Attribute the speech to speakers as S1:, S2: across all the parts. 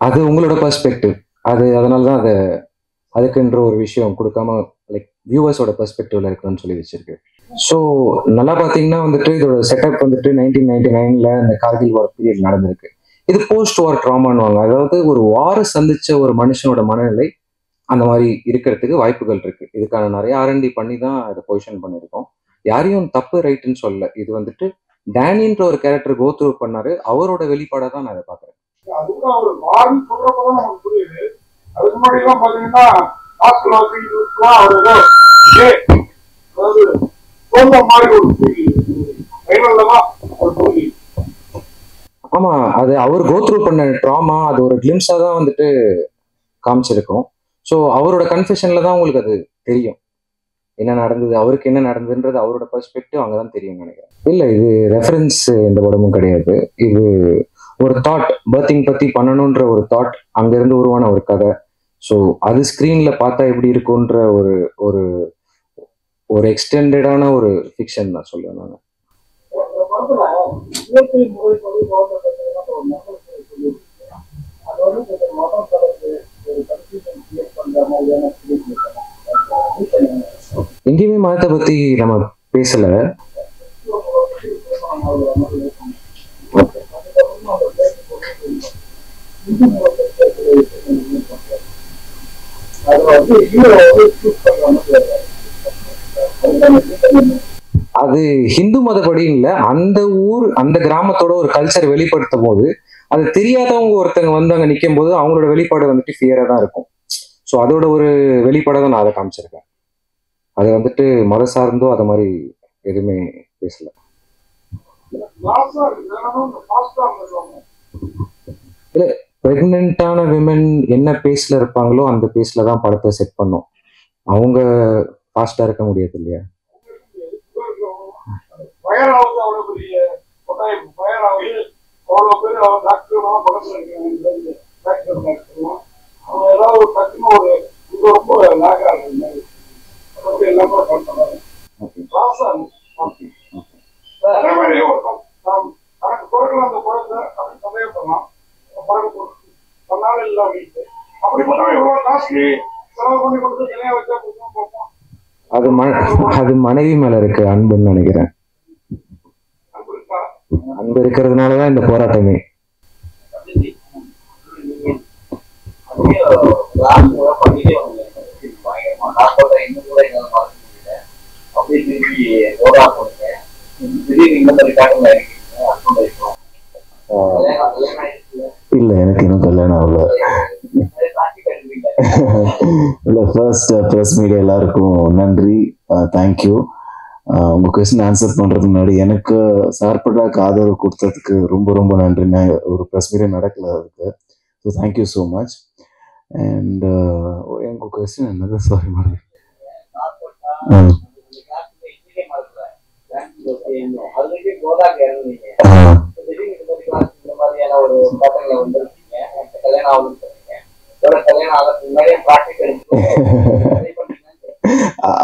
S1: அது உங்களோட பெர்ஸ்பெக்டிவ். அதனாலதான் அதுக்குன்ற ஒரு விஷயம் கொடுக்காம லைக் வியூவர்ஸோட பெர்ஸ்பெக்டிவ்ல இருக்குன்னு சொல்லி வச்சிருக்கு. ஸோ நல்லா பார்த்தீங்கன்னா வந்துட்டு இதோட செட்டப் வந்துட்டு 1999 இந்த கார்கில் வார் பீரியட் நடந்திருக்கு. இது போஸ்ட் வார் ட்ராமான்னு, அதாவது ஒரு வார சந்திச்ச ஒரு மனுஷனோட மனநிலை அந்த மாதிரி இருக்கிறதுக்கு வாய்ப்புகள் இருக்கு. இதுக்கான நிறைய ஆர்என்டி பண்ணி தான் இதை பொசிஷன் பண்ணியிருக்கோம். யாரையும் தப்பு ரைட்டுன்னு சொல்லல. இது வந்துட்டு டேனின்ற ஒரு கேரக்டர் கோத்ரூ பண்ணாரு, அவரோட வெளிப்பாடை தான் நான் இதை பாக்குறேன். அதுக்கு முன்னாடி எல்லாம் பாத்தீங்கன்னா ஆமா, அது அவர் கோத்ரூ பண்ண ட்ராமா, அது ஒரு கிளிம்ஸா தான் வந்துட்டு காமிச்சிருக்கோம். ஸோ அவரோட கன்ஃபெஷன்ல தான் உங்களுக்கு அது தெரியும் என்ன நடந்தது, அவருக்கு என்ன நடந்ததுன்றது அவரோட பெர்ஸ்பெக்டிவ் அங்கதான் தெரியும் நினைக்கிறேன். இல்ல, இது ரெஃபரன்ஸ் எந்த படமும் கிடையாது. இது ஒரு தாட், பர்த்திங் பத்தி பண்ணணும்ன்ற ஒரு தாட் அங்கிருந்து உருவான ஒரு கதை. ஸோ அது ஸ்க்ரீன்ல பார்த்தா எப்படி இருக்கும்ன்ற ஒரு ஒரு ஒரு எக்ஸ்டெண்டடான ஒரு ஃபிக்ஷன் தான் சொல்லுவேன் நான். எங்கேயுமே மதத்தை பத்தி நம்ம பேசல. அது ஹிந்து மதப்படி இல்ல, அந்த ஊர் அந்த கிராமத்தோட ஒரு கல்ச்சர் வெளிப்படுத்தும் போது அது தெரியாதவங்க ஒருத்தங்க வந்து அங்க நிற்கும் போது அவங்களோட வெளிப்பாடு வந்துட்டு ஃபியரா தான் இருக்கும். ஸோ அதோட ஒரு வெளிப்பாடை தான் நான் அதை காமிச்சிருக்கேன். அது வந்துட்டு மத சார்ந்தோ அதை மாதிரி எதுவுமே பேசல. இல்ல, பிரெக்னென்டான விமன் என்ன பேஸ்ல இருப்பாங்களோ அந்த பேஸ்ல தான் படத்தை செட் பண்ணும். அவங்க ஃபாஸ்டா இருக்க முடியாது இல்லையா. அது மனைவி மேல இருக்கு அன்புன்னு நினைக்கிறேன். அன்பு இருக்கிறதுனாலதான் இந்த போராட்டமே. இல்ல, எனக்கு இன்னும் கல்யாணம் ஆகல. இல்ல, ஃபர்ஸ்ட் பிரஸ் மீடியா எல்லாருக்கும் நன்றி, தேங்க்யூ. உங்க கொஸ்டின் ஆன்சர் பண்றதுக்கு முன்னாடி எனக்கு சார்பட்டாக்கு ஆதரவு கொடுத்ததுக்கு ரொம்ப ரொம்ப நன்றி. ஒரு பிரஸ் மீடியா நடக்கல அதுக்கு. So thank you so much. And உங்க கொஸ்டின் என்னது? Sorry madam.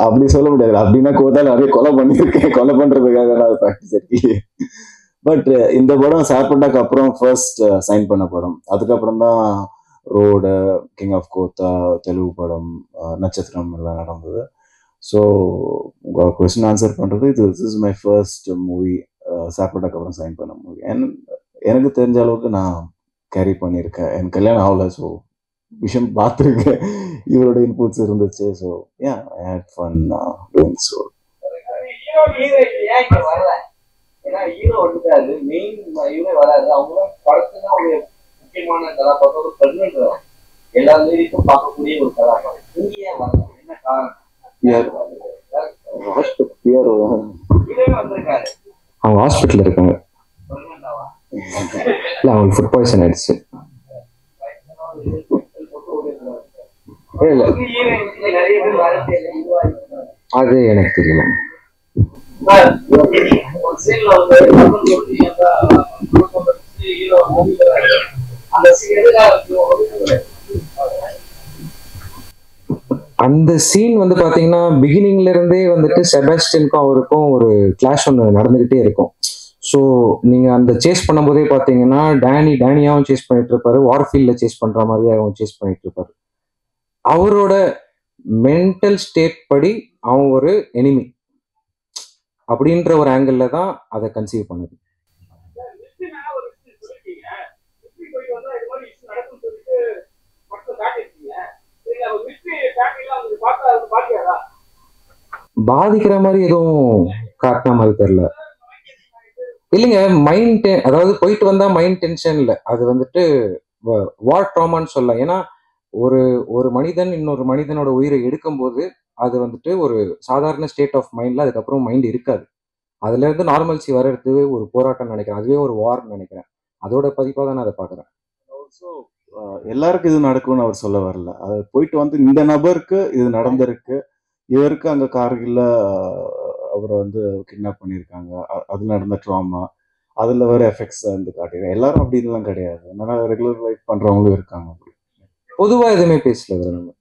S1: அப்படி சொல்ல முடியாது. அப்படின்னா கோதால நிறைய கொலை பண்ணிருக்கேன், கொலை பண்றதுக்காக நான் ப்ராக்டிஸ் இருக்கு. பட் இந்த படம் சார்பட்டாக்கு அப்புறம் ஃபர்ஸ்ட் சைன் பண்ண படம். அதுக்கப்புறம் தான் road, king of Kotha, Telugu படம், நட்சத்திரம் எல்லாம் நடந்தது. ஸோ உங்க கொஸ்டின் ஆன்சர் பண்றது this is my first movie, சார்பட்டாக்கு அப்புறம் சைன் பண்ண மூவி. எனக்கு தெரிஞ்ச அளவுக்கு நான் கேரி பண்ணியிருக்கேன். எனக்கு கல்யாணம் ஆகல, ஸோ விஷயம் பார்த்துருக்கேன், இவரோட இன்புட்ஸ் இருந்துச்சு. So ya, I had fun doing so. அவங்க ஹாஸ்பிட்டல் இருக்காங்க. இல்ல, அவங்களுக்கு ஃபுட் பாய்சன் ஆயிடுச்சு. அது எனக்கு தெரியல. அந்த சீன் வந்து பாத்தீங்கன்னா பிகினிங்ல இருந்தே வந்துட்டு செபாஸ்டியனுக்கும் அவருக்கும் ஒரு கிளாஷ் ஒன்று நடந்துகிட்டே இருக்கும்.
S2: ஸோ நீங்கள் அந்த சேஸ் பண்ணும்போதே பார்த்தீங்கன்னா டேனியாவும் சேஸ் பண்ணிட்டு இருப்பாரு, வார்ஃபீல்டில் சேஸ் பண்ணுற மாதிரியாகவும் சேஸ் பண்ணிட்டு இருப்பாரு. அவரோட மென்டல் ஸ்டேட் படி அவன் ஒரு எனிமி அப்படின்ற ஒரு ஆங்கிள் தான் அதை கன்சீவ் பண்ணுது. பாதிக்கிற மாதிரி எதுவும் காட்டின மாதிரி தெரியல. இல்லைங்க, அதாவது போயிட்டு வந்தா மைண்ட் டென்ஷன் இல்லை, அது வந்துட்டு வார் ட்ராமான்னு சொல்லலாம். ஏன்னா ஒரு ஒரு மனிதன் இன்னொரு மனிதனோட உயிரை எடுக்கும்போது அது வந்துட்டு ஒரு சாதாரண ஸ்டேட் ஆஃப் மைண்ட்ல அதுக்கப்புறம் மைண்ட் இருக்காது. அதுல இருந்து நார்மல்சி வர்றது ஒரு போராட்டம் நினைக்கிறேன், அதுவே ஒரு வார்ன்னு நினைக்கிறேன். அதோட பதிப்பாக தான் நான் அதை பார்க்குறேன்.
S1: எல்லாருக்கும் இது நடக்கும்னு அவர் சொல்ல வரல. அது போயிட்டு வந்து இந்த நபருக்கு இது நடந்திருக்கு, இவருக்கு அங்க கார்கில்ல அவரை வந்து கிட்னாப் பண்ணியிருக்காங்க, அதுல நடந்த ட்ராமா, அதுல வர எஃபெக்ட்ஸ் வந்து காட்டிடுறேன். எல்லாரும் அப்படி இதெல்லாம் கிடையாது, நல்லா ரெகுலர் லைஃப் பண்றவங்களும் இருக்காங்க.
S2: பொதுவா எதுவுமே பேசல இதுல நம்ம.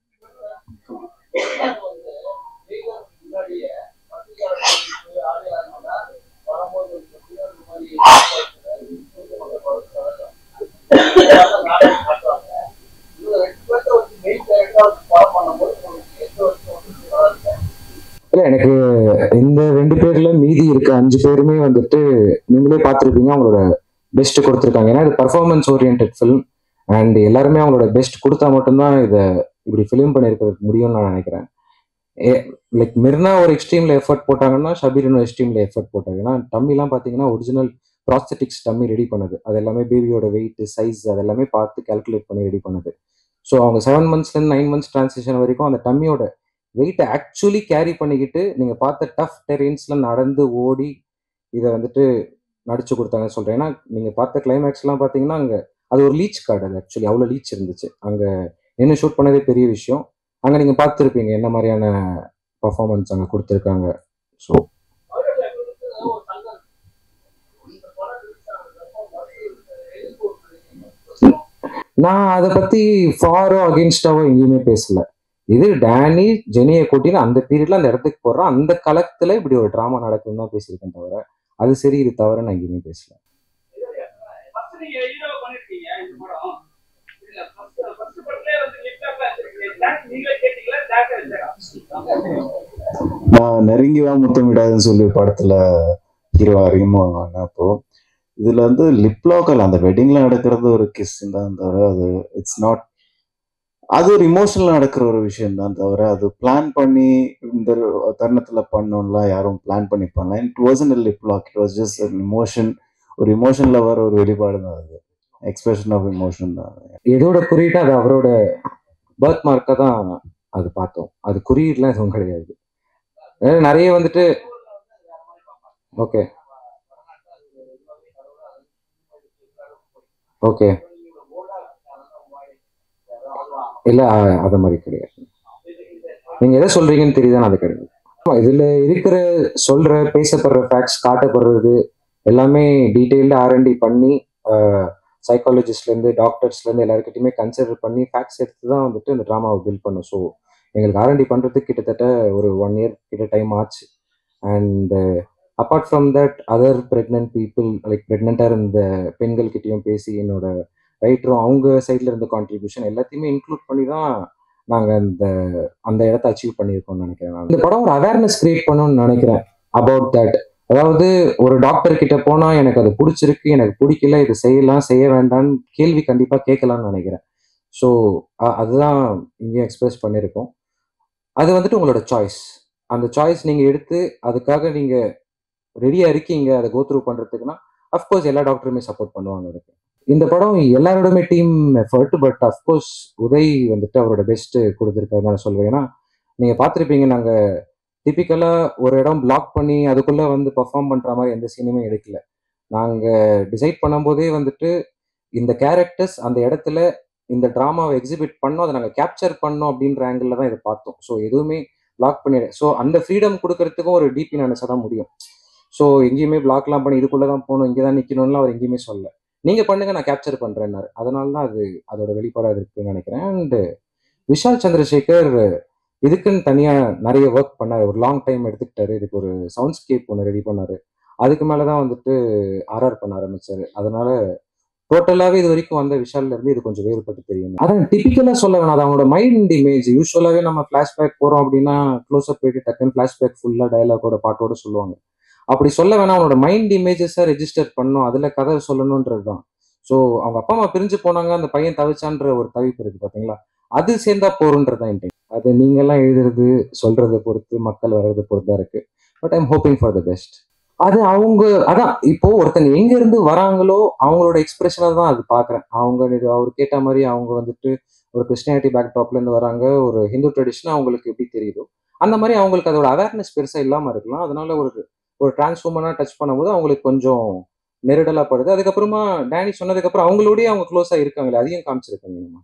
S2: இல்ல, எனக்கு இந்த 2 பேர்ல மீதி இருக்க 5 பேருமே வந்துட்டு நீங்களே பார்த்துருப்பீங்க, அவங்களோட பெஸ்ட் கொடுத்துருக்காங்க. ஏன்னா இது பர்ஃபார்மன்ஸ் ஓரியன்ட் ஃபிலிம் அண்ட் எல்லாருமே அவங்களோட பெஸ்ட் கொடுத்தா மட்டும்தான் இதை இப்படி ஃபிலிம் பண்ணியிருக்க முடியும்னு நான் நினைக்கிறேன். லைக் மிர்னா ஒரு எக்ஸ்ட்ரீம்ல எஃபர்ட் போட்டாங்கன்னா ஷபீர் இன்னும் எக்ஸ்ட்ரீம்ல எஃபர்ட் போட்டாங்க. ஏன்னா டம்மிலாம் பார்த்தீங்கன்னா ஒரிஜினல் ப்ராஸ்தட்டிக்ஸ் டம்மி ரெடி பண்ணது, அது எல்லாமே பேபியோட வெயிட் சைஸ் அதெல்லாமே பார்த்து கால்குலேட் பண்ணி ரெடி பண்ணது. ஸோ அவங்க 7 மந்த்ஸ்லேருந்து 9 மந்த்ஸ் டிரான்சிஷன் வரைக்கும் அந்த டம்மியோட வெயிட்டை ஆக்சுவலி கேரி பண்ணிக்கிட்டு நீங்கள் பார்த்த டஃப் டெரெயின்ஸ்ல நடந்து ஓடி இதை வந்துட்டு நடிச்சு கொடுத்தாங்கன்னு சொல்கிறேன். ஏன்னா நீங்கள் பார்த்த கிளைமேக்ஸ்லாம் பார்த்தீங்கன்னா அங்கே அது ஒரு லீச் கார்டு, அது ஆக்சுவலி அவ்வளோ லீச் இருந்துச்சு அங்கே. என்ன ஷூட் பண்ணதே பெரிய விஷயம். அங்கே நீங்கள் பார்த்துருப்பீங்க என்ன மாதிரியான பர்ஃபார்மன்ஸ் அங்கே கொடுத்துருக்காங்க. ஸோ நான் அதை பற்றி ஃபாரோ அகெயின்ஸ்டாவோ எங்கேயுமே பேசல. இது டேனி ஜெனியை கூட்டின்னு அந்த பீரியட்ல அந்த இடத்துக்கு போடுறான், அந்த களத்துல இப்படி ஒரு ட்ராமா நடக்குதுன்னு தான் பேசியிருக்கேன் தவிர அது சரி இது தவிர நான் எங்கேயுமே பேசல.
S1: நான் நெருங்கிவா முத்தமிடாதுன்னு சொல்லி படத்துல ஹீரோ அறிமுகம். அப்போ இதுல வந்து லிப்லாக்கல் அந்த வெட்டிங்ல நடக்கிறது ஒரு கிஸ் தான் தவிர அது இட்ஸ் நாட், அது ஒரு இமோஷனல் நடக்கிற ஒரு விஷயம் தான் தவிர அது பிளான் பண்ணி இந்த தருணத்துல பண்ணோம்லாம் யாரும் பிளான் பண்ணி பண்ணல. It wasn't a lip lock, it was just an emotion, ஒரு இமோஷன்ல வர ஒரு வெளிப்பாடு தான் அது, எக்ஸ்பிரஷன் ஆஃப் இமோஷன் தான்.
S2: இதோட குறியீட்டு அது அவரோட பர்த் மார்க்கை தான் அது பார்த்தோம், அது குறியீடுலாம் எதுவும் கிடையாது. நிறைய வந்துட்டு ஓகே ஓகே இல்ல அத மாதிரி கிடையாது. நீங்க எதை சொல்றீங்கன்னு தெரியுதான், அது கிடையாது. இதுல இருக்கிற சொல்ற பேசப்படுற ஃபேக்ட்ஸ் காட்டப்படுறது எல்லாமே டீட்டெயில்டு R&D பண்ணி சைக்காலஜிஸ்ட்லேருந்து டாக்டர்ஸ்லேருந்து எல்லாருக்கிட்டையுமே கன்சிடர் பண்ணி ஃபேக்ட்ஸ் எடுத்து தான் வந்துட்டு இந்த ட்ராமாவை பில்ட் பண்ணும். ஸோ எங்களுக்கு R&D பண்ணுறதுக்கு கிட்டத்தட்ட ஒரு 1 இயர் கிட்ட டைம் ஆச்சு. And apart from that other pregnant people like ப்ரெக்னெண்ட்டாக இருந்த பெண்கள்கிட்டையும் பேசி என்னோட ரைட்டரும் அவங்க சைடில் இருந்த கான்ட்ரிபியூஷன் எல்லாத்தையுமே இன்க்ளூட் பண்ணி தான் நாங்கள் அந்த இடத்த அச்சீவ் பண்ணியிருக்கோம்னு நினைக்கிறேன். நான் இந்த படம் ஒரு அவேர்னஸ் கிரியேட் பண்ணணும்னு நினைக்கிறேன் அபவுட் தட். அதாவது ஒரு டாக்டர் கிட்ட போனால் எனக்கு அது பிடிச்சிருக்கு, எனக்கு பிடிக்கல, இது செய்யலாம் செய்ய வேண்டாம்னு கேள்வி கண்டிப்பாக கேட்கலான்னு நினைக்கிறேன். ஸோ அதுதான் இங்கேயும் எக்ஸ்பிரஸ் பண்ணியிருக்கோம். அது வந்துட்டு உங்களோட சாய்ஸ். அந்த சாய்ஸ் நீங்கள் எடுத்து அதுக்காக நீங்கள் ரெடியாக இருக்கீங்க அதை கோ த்ரூ பண்ணுறதுக்குன்னா அஃப்கோர்ஸ் எல்லா டாக்டருமே சப்போர்ட் பண்ணுவாங்க அதுக்கு. இந்த படம் எல்லாரோடமே team effort, but of course Uday வந்துட்டு அவரோட பெஸ்ட் கொடுத்துருக்காரு நான் சொல்வேன். ஏன்னா நீங்கள் பார்த்துருப்பீங்க, நாங்கள் டிப்பிக்கலாக ஒரு இடம் பிளாக் பண்ணி அதுக்குள்ளே வந்து பர்ஃபார்ம் பண்ணுற மாதிரி எந்த சீனுமே எடுக்கல. நாங்கள் டிசைட் பண்ணும்போதே வந்துட்டு இந்த கேரக்டர்ஸ் அந்த இடத்துல இந்த ட்ராமாவை எக்ஸிபிட் பண்ணோம், அதை நாங்கள் கேப்சர் பண்ணோம் அப்படின்ற ஆங்கிளில் தான் இதை பார்த்தோம். ஸோ எதுவுமே பிளாக் பண்ணிடு, ஸோ அந்த ஃப்ரீடம் கொடுக்கறதுக்கும் ஒரு டிபி நினச்சா தான் முடியும். ஸோ எங்கேயுமே பிளாக்லாம் பண்ணி இதுக்குள்ளே தான் போகணும், இங்கே தான் நிற்கணும்லாம் அவர் எங்கேயுமே சொல்ல. நீங்கள் பண்ணுங்க நான் கேப்சர் பண்ணுறேன்னாரு. அதனால தான் அது அதோட வெளிப்பாடாக இருக்குன்னு நினைக்கிறேன். அண்டு விஷால் சந்திரசேகர் இதுக்குன்னு தனியாக நிறைய ஒர்க் பண்ணார், ஒரு லாங் டைம் எடுத்துக்கிட்டாரு. இதுக்கு ஒரு சவுண்ட்ஸ்கேப் ஒன்று ரெடி பண்ணார். அதுக்கு மேலதான் வந்துட்டு ஆர்ஆர் பண்ண ஆரம்பிச்சாரு. அதனால டோட்டலாவே இது வரைக்கும் வந்த விஷால்ல இருந்து இது கொஞ்சம் வேறுபட்டு தெரியும். அதான் டிபிக்கலா சொல்ல வேணாம். அது அவங்களோட மைண்ட் இமேஜ். யூஸ்வலாவே நம்ம பிளாஷ்பேக் போறோம் அப்படின்னா க்ளோஸ்அப் போயிட்டு டக்குன்னு பிளாஷ்பேக் ஃபுல்லா டயலாகோட பாட்டோட சொல்லுவாங்க. அப்படி சொல்ல வேணாம். அவனோட மைண்ட் இமேஜஸை ரெஜிஸ்டர் பண்ணும், அதுல கதை சொல்லணும்ன்றது தான். ஸோ அவங்க அப்பா அம்மா பிரிஞ்சு போனாங்க, அந்த பையன் தவிச்சான்ற ஒரு தவிப்பு இருக்கு பாத்தீங்களா, அது சேர்ந்தா போறன்றது தான் இன்டென்ட். அது நீங்க எல்லாம் எழுதுறது சொல்றதை பொறுத்து, மக்கள் வர்றதை பொறுத்து தான் இருக்கு. But I'm hoping for the best. அது அவங்க அதான் இப்போ ஒருத்தங்க எங்க இருந்து வராங்களோ அவங்களோட எக்ஸ்பிரஷனை தான் அது பாக்குறேன். அவங்க அவர் கேட்ட மாதிரி அவங்க வந்துட்டு ஒரு கிறிஸ்டியானிட்டி பேக்ட்ராப்ல இருந்து வராங்க, ஒரு ஹிந்து ட்ரெடிஷன் அவங்களுக்கு எப்படி தெரியுதோ அந்த மாதிரி அவங்களுக்கு அதோட அவேர்னஸ் பெருசா இல்லாம இருக்கலாம். அதனால ஒரு ஒரு டிரான்ஸ்ஃபார்மனா டச் பண்ணும்போது அவங்களுக்கு கொஞ்சம் நெருடலா படுது. அதுக்கப்புறமா டேனி சொன்னதுக்கு அப்புறம் அவங்களோடய அவங்க க்ளோஸா இருக்காங்களே, அதையும் காமிச்சிருக்காங்க நம்ம.